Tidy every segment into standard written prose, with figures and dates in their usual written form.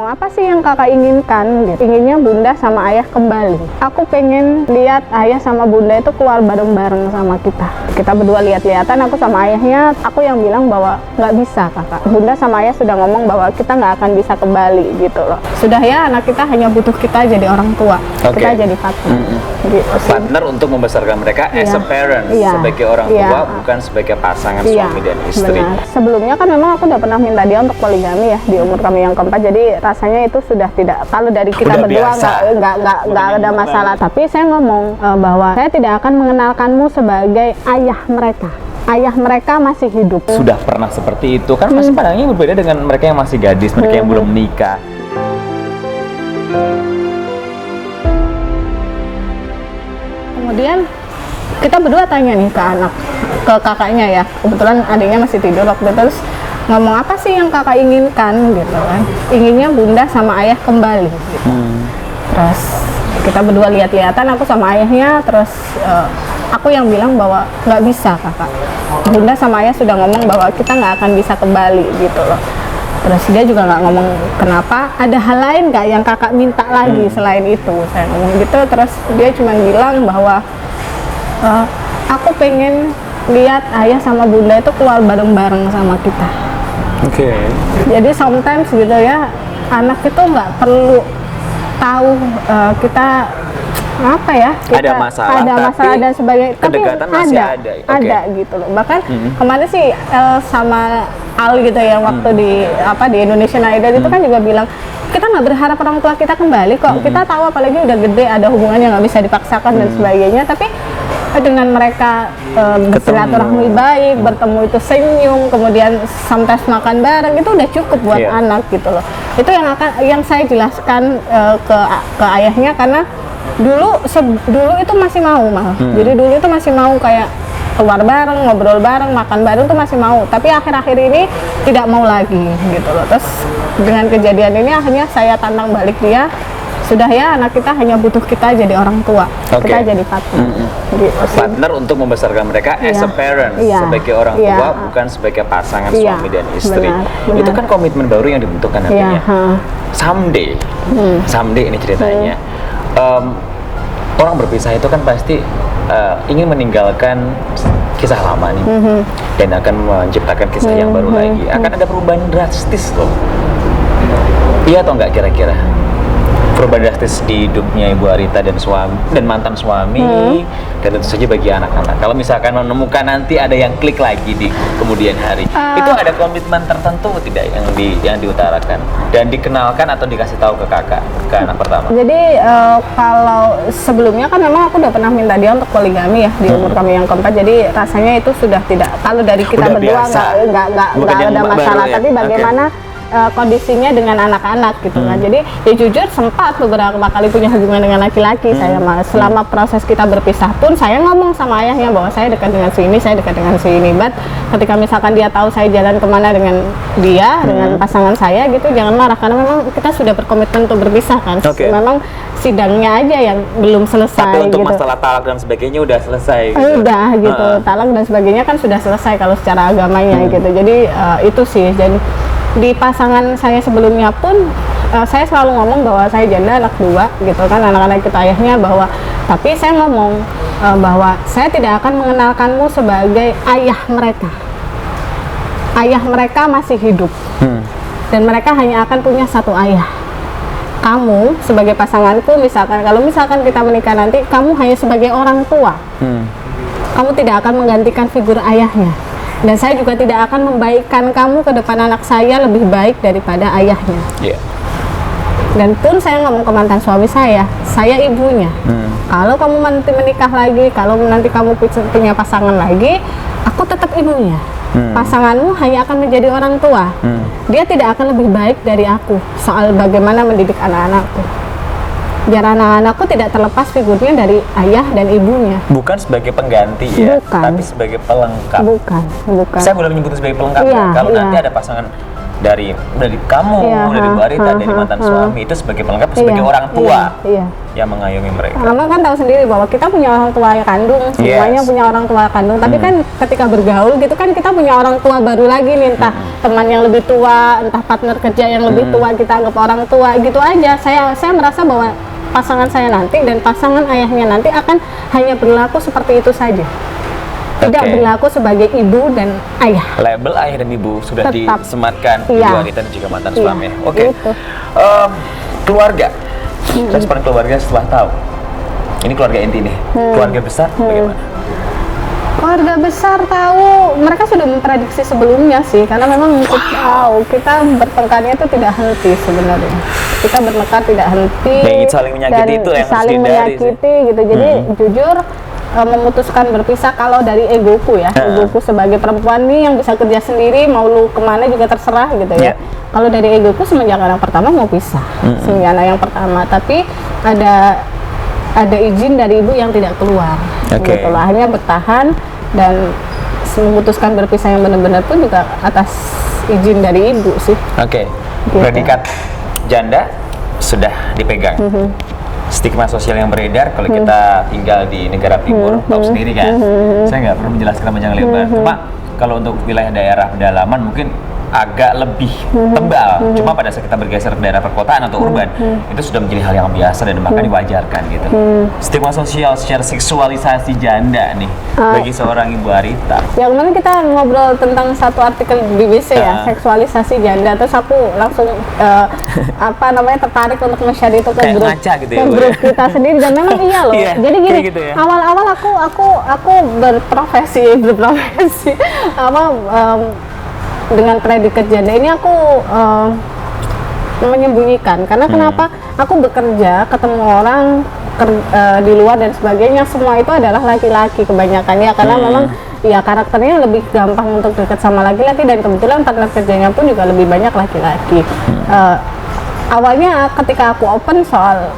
ngomong, apa sih yang kakak inginkan? Gitu. Inginnya bunda sama ayah kembali. Aku pengen lihat ayah sama bunda itu keluar bareng-bareng sama kita. Kita berdua lihat-lihatan, aku sama ayahnya. Aku yang bilang bahwa nggak bisa kakak. Bunda sama ayah sudah ngomong bahwa kita nggak akan bisa kembali gitu loh. Sudah ya, anak kita hanya butuh kita jadi orang tua. Kita jadi partner. Gitu. Partner untuk membesarkan mereka as a parent, sebagai orang tua, bukan sebagai pasangan suami dan istri. Benar. Sebelumnya kan memang aku udah pernah minta dia untuk poligami ya di umur kami yang keempat. Jadi rasanya itu sudah tidak, kalau dari kita udah berdua nggak ada masalah. Tapi saya ngomong bahwa saya tidak akan mengenalkanmu sebagai ayah mereka. Ayah mereka masih hidup. Sudah pernah seperti itu kan, pasti pandangannya berbeda dengan mereka yang masih gadis, mereka yang belum menikah. Kemudian kita berdua tanya nih ke kakaknya ya, kebetulan adiknya masih tidur waktu itu, terus ngomong, apa sih yang kakak inginkan gitu kan? Inginnya bunda sama ayah kembali gitu. Terus kita berdua lihat-lihatan, aku sama ayahnya, terus aku yang bilang bahwa nggak bisa kakak, bunda sama ayah sudah ngomong bahwa kita nggak akan bisa kembali gitu loh. Terus dia juga nggak ngomong kenapa, ada hal lain nggak yang kakak minta lagi selain itu. Saya ngomong gitu, terus dia cuma bilang bahwa aku pengen lihat ayah sama bunda itu keluar bareng-bareng sama kita. Jadi sometimes gitu ya, anak itu nggak perlu tahu kita apa ya, ada masalah dan sebagainya, tapi masih ada gitu loh. Bahkan kemarin sih El sama Al gitu ya, waktu di Indonesian Idol itu kan juga bilang, kita nggak berharap orang tua kita kembali kok. Kita tahu apalagi udah gede, ada hubungan yang nggak bisa dipaksakan dan sebagainya, tapi dengan mereka bersilaturahmi baik, bertemu itu senyum, kemudian sometimes makan bareng, itu udah cukup buat anak gitu loh. Itu yang saya jelaskan ke ayahnya, karena dulu itu masih mau malah. Jadi dulu itu masih mau kayak keluar bareng, ngobrol bareng, makan bareng tuh masih mau. Tapi akhir-akhir ini tidak mau lagi gitu loh. Terus dengan kejadian ini akhirnya saya tantang balik dia, sudah ya, anak kita hanya butuh kita jadi orang tua. Kita jadi partner. Gitu. Partner untuk membesarkan mereka as a parent, sebagai orang tua, bukan sebagai pasangan suami dan istri. Benar. Itu kan komitmen baru yang dibentukkan nantinya. Someday ini ceritanya. Orang berpisah itu kan pasti ingin meninggalkan kisah lama nih, dan akan menciptakan kisah yang baru lagi. Akan ada perubahan drastis loh. Iya atau enggak kira-kira? Perubahan drastis di hidupnya Ibu Arita dan mantan suami, dan tentu saja bagi anak-anak. Kalau misalkan menemukan nanti ada yang klik lagi di kemudian hari, itu ada komitmen tertentu tidak yang diutarakan dan dikenalkan atau dikasih tahu ke kakak, ke anak pertama? Jadi kalau sebelumnya kan memang aku udah pernah minta dia untuk poligami ya di umur kami yang keempat. Jadi rasanya itu sudah tidak, kalau dari kita udah berdua nggak ada masalah, ya? Tapi bagaimana kondisinya dengan anak-anak gitu kan. Jadi ya jujur sempat beberapa kali punya hubungan dengan laki-laki. Saya selama proses kita berpisah pun saya ngomong sama ayahnya bahwa saya dekat dengan si ini, saya dekat dengan si ini. But ketika misalkan dia tahu saya jalan kemana dengan dia, dengan pasangan saya gitu, jangan marah, karena memang kita sudah berkomitmen untuk berpisah kan. Memang sidangnya aja yang belum selesai. Tapi untuk gitu. masalah talak dan sebagainya udah selesai gitu. Udah gitu, talak dan sebagainya kan sudah selesai kalau secara agamanya gitu. Jadi itu sih. Jadi di pasangan saya sebelumnya pun saya selalu ngomong bahwa saya janda anak dua gitu kan, anak-anak kita ayahnya, bahwa tapi saya ngomong bahwa saya tidak akan mengenalkanmu sebagai ayah mereka. Ayah mereka masih hidup dan mereka hanya akan punya satu ayah. Kamu sebagai pasanganku, misalkan kalau misalkan kita menikah nanti, kamu hanya sebagai orang tua. Kamu tidak akan menggantikan figur ayahnya. Dan saya juga tidak akan membaikkan kamu ke depan anak saya lebih baik daripada ayahnya. Dan pun saya ngomong ke mantan suami saya ibunya. Kalau kamu nanti menikah lagi, kalau nanti kamu punya pasangan lagi, aku tetap ibunya. Pasanganmu hanya akan menjadi orang tua. Dia tidak akan lebih baik dari aku soal bagaimana mendidik anak-anakku. Biar anak-anakku tidak terlepas figurnya dari ayah dan ibunya. Bukan sebagai pengganti ya, tapi sebagai pelengkap. Bukan. Saya boleh menyebutnya sebagai pelengkap ya? Kalau nanti ada pasangan dari kamu, dari Bu Arita, dari mantan suami itu sebagai pelengkap, sebagai orang tua yang mengayomi mereka. Karena kan tahu sendiri bahwa kita punya orang tua yang kandung, semuanya punya orang tua kandung. Tapi kan ketika bergaul gitu kan kita punya orang tua baru lagi nih, entah teman yang lebih tua, entah partner kerja yang lebih tua, kita anggap orang tua gitu aja. Saya merasa bahwa pasangan saya nanti dan pasangan ayahnya nanti akan hanya berlaku seperti itu saja. Tidak berlaku sebagai ibu dan ayah. Label ayah dan ibu sudah tetap disematkan Bu Arita dan juga mantan suami. Gitu. Keluarga. Respon keluarga setelah tahu. Ini keluarga inti nih. Keluarga besar bagaimana? Keluarga besar tahu, mereka sudah memprediksi sebelumnya sih, karena memang untuk tahu kita bertengkarnya itu tidak henti sebenarnya. Kita bertengkar tidak henti. Yang saling menyakiti dan itu yang saling menyakiti gitu. Jadi jujur memutuskan berpisah kalau dari egoku ya, egoku sebagai perempuan nih yang bisa kerja sendiri, mau lu kemana juga terserah gitu ya. Kalau dari egoku semenjak anak pertama mau pisah, semenjak anak yang pertama, tapi ada izin dari ibu yang tidak keluar, gitu loh. Akhirnya bertahan dan memutuskan berpisah yang benar-benar pun juga atas izin dari ibu sih. Gitu. Predikat janda sudah dipegang. Stigma sosial yang beredar kalau kita tinggal di negara timur, tahu sendiri kan. Saya nggak perlu menjelaskan panjang lebar. Cuma kalau untuk wilayah daerah pedalaman mungkin agak lebih tebal. Cuma pada saat kita bergeser ke daerah perkotaan atau urban, itu sudah menjadi hal yang biasa dan bahkan diwajarkan gitu. Stigma sosial secara seksualisasi janda nih bagi seorang Ibu Arita. Ya kemarin kita ngobrol tentang satu artikel di BBC ya, seksualisasi janda. Terus aku langsung tertarik untuk nge-share itu ke grup, gitu ya, grup kita sendiri, dan memang iya loh. Jadi gini, gitu ya? awal-awal aku berprofesi dengan predikat janda ini aku menyembunyikan karena kenapa? Aku bekerja, ketemu orang di luar dan sebagainya, semua itu adalah laki-laki kebanyakan ya, karena memang ya karakternya lebih gampang untuk dekat sama laki-laki dan kebetulan partner kerjanya pun juga lebih banyak laki-laki. Awalnya ketika aku open soal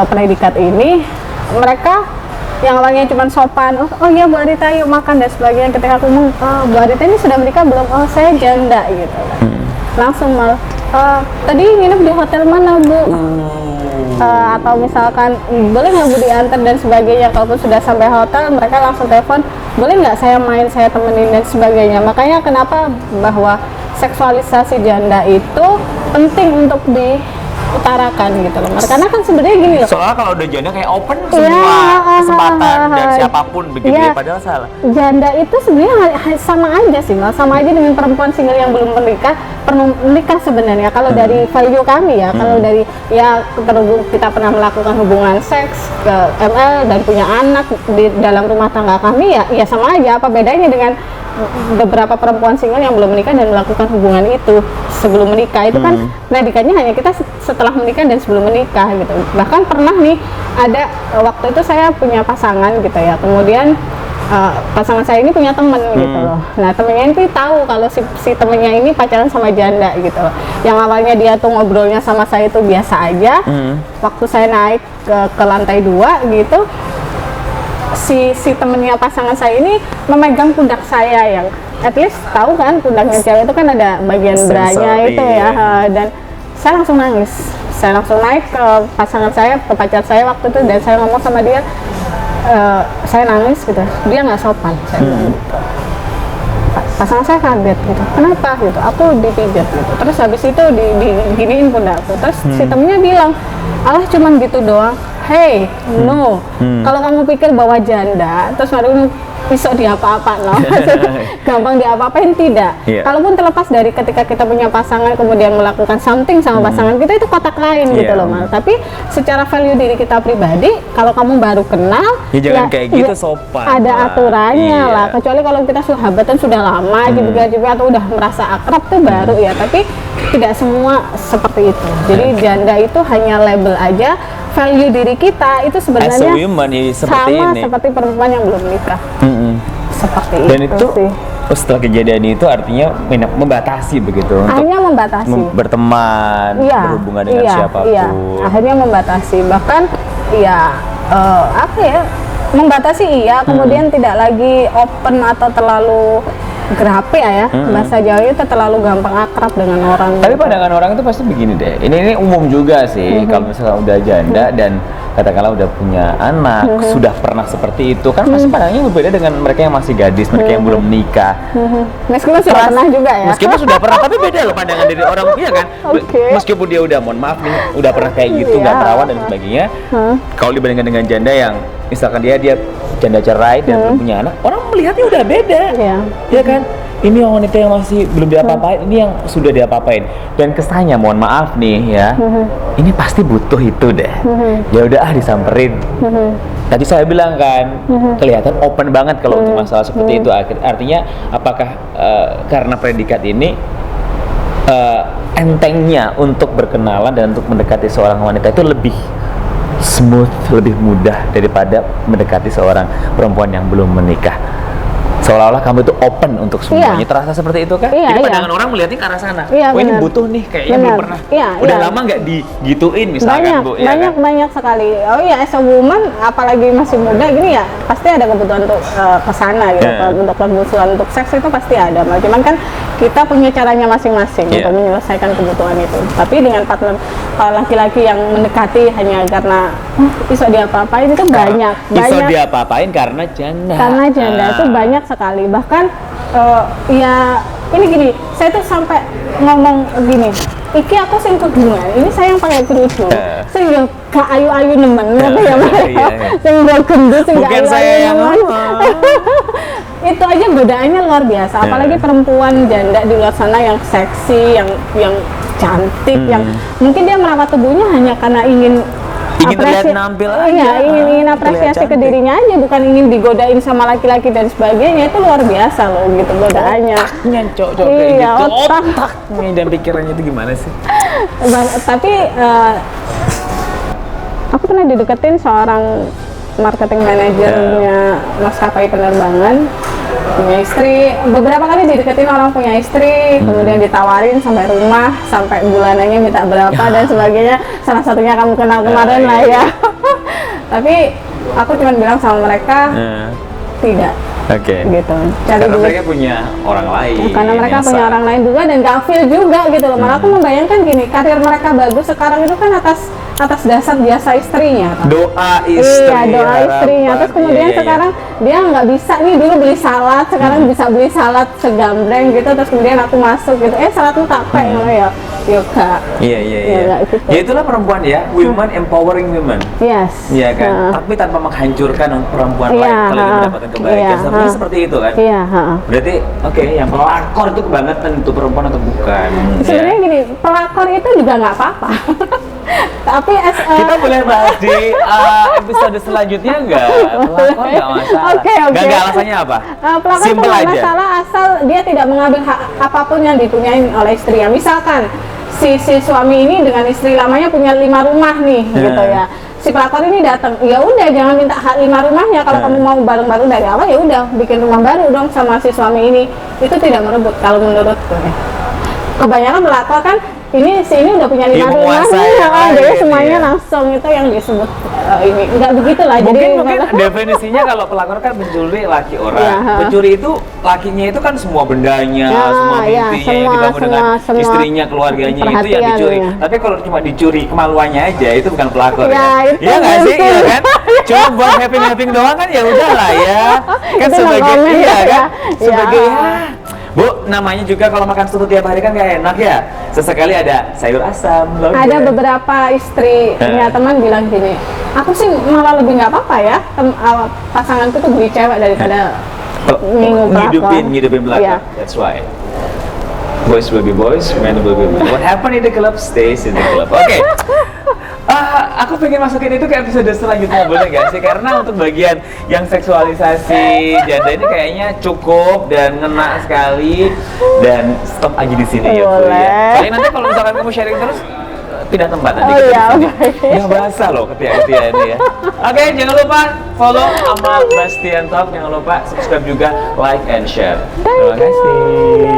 predikat ini, mereka yang awalnya cuma sopan, oh iya Bu Arita yuk makan dan sebagainya, ketika aku ngomong, Bu Arita ini sudah menikah belum? Oh saya janda gitu. Langsung malah, tadi nginep di hotel mana Bu? Atau misalkan boleh nggak Bu diantar dan sebagainya. Kalaupun sudah sampai hotel, mereka langsung telepon, boleh nggak saya main, saya temenin dan sebagainya. Makanya kenapa bahwa seksualisasi janda itu penting untuk diutarakan gitu loh, karena kan sebenarnya gini loh, soalnya kalau udah janda kayak open semua kesempatan dan siapapun begitu ya, padahal salah. Janda itu sebenarnya sama aja sih, sama aja dengan perempuan single yang belum menikah sebenarnya. Kalau dari value kami ya, kalau dari kita pernah melakukan hubungan seks ke ML dan punya anak di dalam rumah tangga kami ya sama aja. Apa bedanya dengan beberapa perempuan single yang belum menikah dan melakukan hubungan itu sebelum menikah? Itu kan predikatnya hanya kita setelah menikah dan sebelum menikah gitu. Bahkan pernah nih ada waktu itu saya punya pasangan gitu ya, kemudian pasangan saya ini punya temen gitu loh. Nah temennya itu tahu kalau si temennya ini pacaran sama janda gitu loh. Yang awalnya dia tuh ngobrolnya sama saya itu biasa aja, waktu saya naik ke lantai 2 gitu, si temennya pasangan saya ini memegang pundak saya, yang at least tahu kan pundaknya cewek itu kan ada bagian branya itu ya, dan saya langsung nangis. Saya langsung naik ke pasangan saya, ke pacar saya waktu itu, dan saya ngomong sama dia, saya nangis gitu, dia nggak sopan. Saya bilang gitu. Pasangan saya kaget gitu, kenapa gitu, aku dipijat gitu, terus habis itu diginiin pundakku, terus si temennya bilang, alah cuman gitu doang. Hey, no. Kalau kamu pikir bahwa janda, terus baru pisau diapa-apa, no. Gampang diapa-apain, tidak. Kalaupun terlepas dari ketika kita punya pasangan, kemudian melakukan something sama pasangan kita, itu kotak lain gitu loh, Mal. Tapi secara value diri kita pribadi, kalau kamu baru kenal, jangan kayak gitu, sopan. Ada aturannya lah. Kecuali kalau kita sahabatan sudah lama, juga atau udah merasa akrab tuh baru ya. Tapi tidak semua seperti itu. Jadi janda itu hanya label aja. Value diri kita itu sebenarnya sama seperti perempuan yang belum menikah. Seperti dan itu sih. Setelah kejadian itu artinya membatasi begitu, akhirnya membatasi berteman, berhubungan dengan siapapun. Akhirnya membatasi, bahkan membatasi kemudian tidak lagi open atau terlalu gerape ya, bahasa Jawa itu terlalu gampang akrab dengan orang. Tapi gitu. pandangan orang itu pasti begini deh. Ini umum juga sih. Kalau misalnya udah janda dan katakanlah udah punya anak, sudah pernah seperti itu, kan pasti pandangnya berbeda dengan mereka yang masih gadis, mereka yang belum menikah. Meskipun sudah pernah juga ya. Meskipun sudah pernah, tapi beda loh pandangan dari orang, iya kan? Oke. Meskipun dia udah, mohon maaf nih, udah pernah kayak gitu, nggak Iya. terawat dan sebagainya. Kalau dibandingkan dengan janda yang misalkan dia janda cerai dan belum punya anak, orang melihatnya udah beda, Iya. ya kan? Ini yang wanita yang masih belum diapa-apain, ini yang sudah diapa-apain. Dan kesannya, mohon maaf nih ya, ini pasti butuh itu deh. Ya udah disamperin. Tadi saya bilang kan, kelihatan open banget kalau untuk masalah seperti itu. Artinya, apakah karena predikat ini entengnya untuk berkenalan dan untuk mendekati seorang wanita itu lebih smooth, lebih mudah daripada mendekati seorang perempuan yang belum menikah. Seolah-olah kamu itu open untuk semuanya. Iya. Terasa seperti itu kan? Iya, Jadi iya. pandangan orang melihatnya ke arah sana. Iya, Wah, ini benar. butuh nih, kayaknya Benar. belum pernah. Iya, Udah iya. lama nggak digituin misalkan, Bu. Ya kan? Banyak sekali. Oh iya, as a woman, apalagi masih muda gini ya, pasti ada kebutuhan untuk kesana gitu, Yeah. untuk kebutuhan untuk seks itu pasti ada. Cuman kan kita punya caranya masing-masing Yeah. untuk menyelesaikan kebutuhan itu. Tapi dengan partner laki-laki yang mendekati hanya karena iso dia apa-apain itu banyak. Bisa dia apa-apain karena janda. Karena janda itu banyak sekali. Bahkan ya ini gini, saya tuh sampai ngomong gini, iki aku sing kedungan, ini saya yang pakai kerudung, saya udah gak ayu-ayu nemen, ngerti ya Mas? Iya. Sing udah gendut, sing gak Bukan saya ayu-ayu yang nemen. Itu aja godaannya luar biasa, apalagi Iya. perempuan janda di luar sana yang seksi, yang cantik, yang mungkin dia merawat tubuhnya hanya karena ingin terlihat nampil aja. Iya, ingin Terlihat apresiasi ke cantik. dirinya aja, bukan ingin digodain sama laki-laki dan sebagainya. Itu luar biasa loh gitu godaannya. Otaknya cocok kayak Iya, gitu. otak. Otaknya dan pikirannya itu gimana sih? Tapi aku pernah dideketin seorang marketing manajernya maskapai penerbangan, punya istri. Beberapa kali dideketin orang punya istri, kemudian ditawarin sampai rumah, sampai bulanannya minta berapa dan sebagainya. Salah satunya kamu kenal kemarin lah ya. Tapi aku cuma bilang sama mereka tidak. Oke. Gitu. Cari Karena duit. mereka punya orang lain. Karena mereka yang punya sah. orang lain juga dan gak feel juga gitu loh. Malah aku membayangkan gini, karir mereka bagus sekarang itu kan atas dasar jasa istrinya kan? Doa istri. Iya, doa istrinya. Terus kemudian Iya. sekarang dia nggak bisa nih, dulu beli salad, sekarang bisa beli salad segambreng gitu. Terus kemudian aku masuk gitu, saladmu tak pakai ya, yoga. Iya. nggak gitu. Ya itulah perempuan ya, women empowering women. Yes. Iya kan, tapi tanpa menghancurkan perempuan Iya, lain kalau ingin mendapatkan kebaikan. iya, Sebenarnya seperti itu kan. Iya. Berarti oke, yang pelakor itu kebangetan itu perempuan atau bukan? Sebenarnya Ya. gini, pelakor itu juga nggak apa-apa. Tapi Kita boleh bahas di episode selanjutnya nggak? Pelakor nggak masalah. Oke. Nggak alasannya apa? Pelakor itu Simple nggak aja. masalah asal dia tidak mengambil hak apapun yang dipunyain oleh istrinya. Misalkan si suami ini dengan istri lamanya punya 5 rumah nih, gitu ya. Si pelakor ini datang, ya udah jangan minta hak 5 rumahnya. Kalau kamu mau bareng-bareng dari awal ya udah bikin rumah baru dong sama si suami ini. Itu tidak merebut kalau menurutku ya. Kebanyakan pelakor kan ini udah punya 5 Dia rumah menguasai nih, yang lain, jadi semuanya iya. langsung itu yang disebut ini enggak begitulah. Mungkin malah- definisinya kalau pelakor kan mencuri laki orang. Iya, ha. Pencuri itu lakinya itu kan semua bendanya, Ya, semua iya, mimpinya yang semua- dibangun dengan semua istrinya, keluarganya itu yang perhatian, dicuri. ya. Tapi kalau cuma dicuri kemaluannya aja itu bukan pelakor Ya, ya. itu Iya nggak sih, betul. iya kan? Cuma buat having doang kan ya udahlah ya. Kan Itu sebagai no comment iya ya. kan? Ya. Sebagai Bu, namanya juga kalau makan soto tiap hari kan nggak enak ya. Sesekali ada sayur asam, lodeh. Ada beberapa istrinya teman bilang gini, aku sih malah lebih nggak apa-apa ya, pasanganku tuh beli cewek daripada ngidupin belakang. Iya. That's why. Boys will be boys, men will be men. What happened in the club stays in the club. Oke. Aku pengen masukin itu ke episode selanjutnya, boleh nggak sih? Karena untuk bagian yang seksualisasi janda ini kayaknya cukup dan ngena sekali, dan stop aja di sini ya Bu ya. Boleh. Soalnya nanti kalau misalkan kamu sharing terus pindah tempat nanti Oh kita iya, di sini. oke. Nggak basah loh ketiak-ketiak ini ya. Oke, jangan lupa follow Amal Bastian Talk, jangan lupa subscribe juga, like and share. Terima kasih.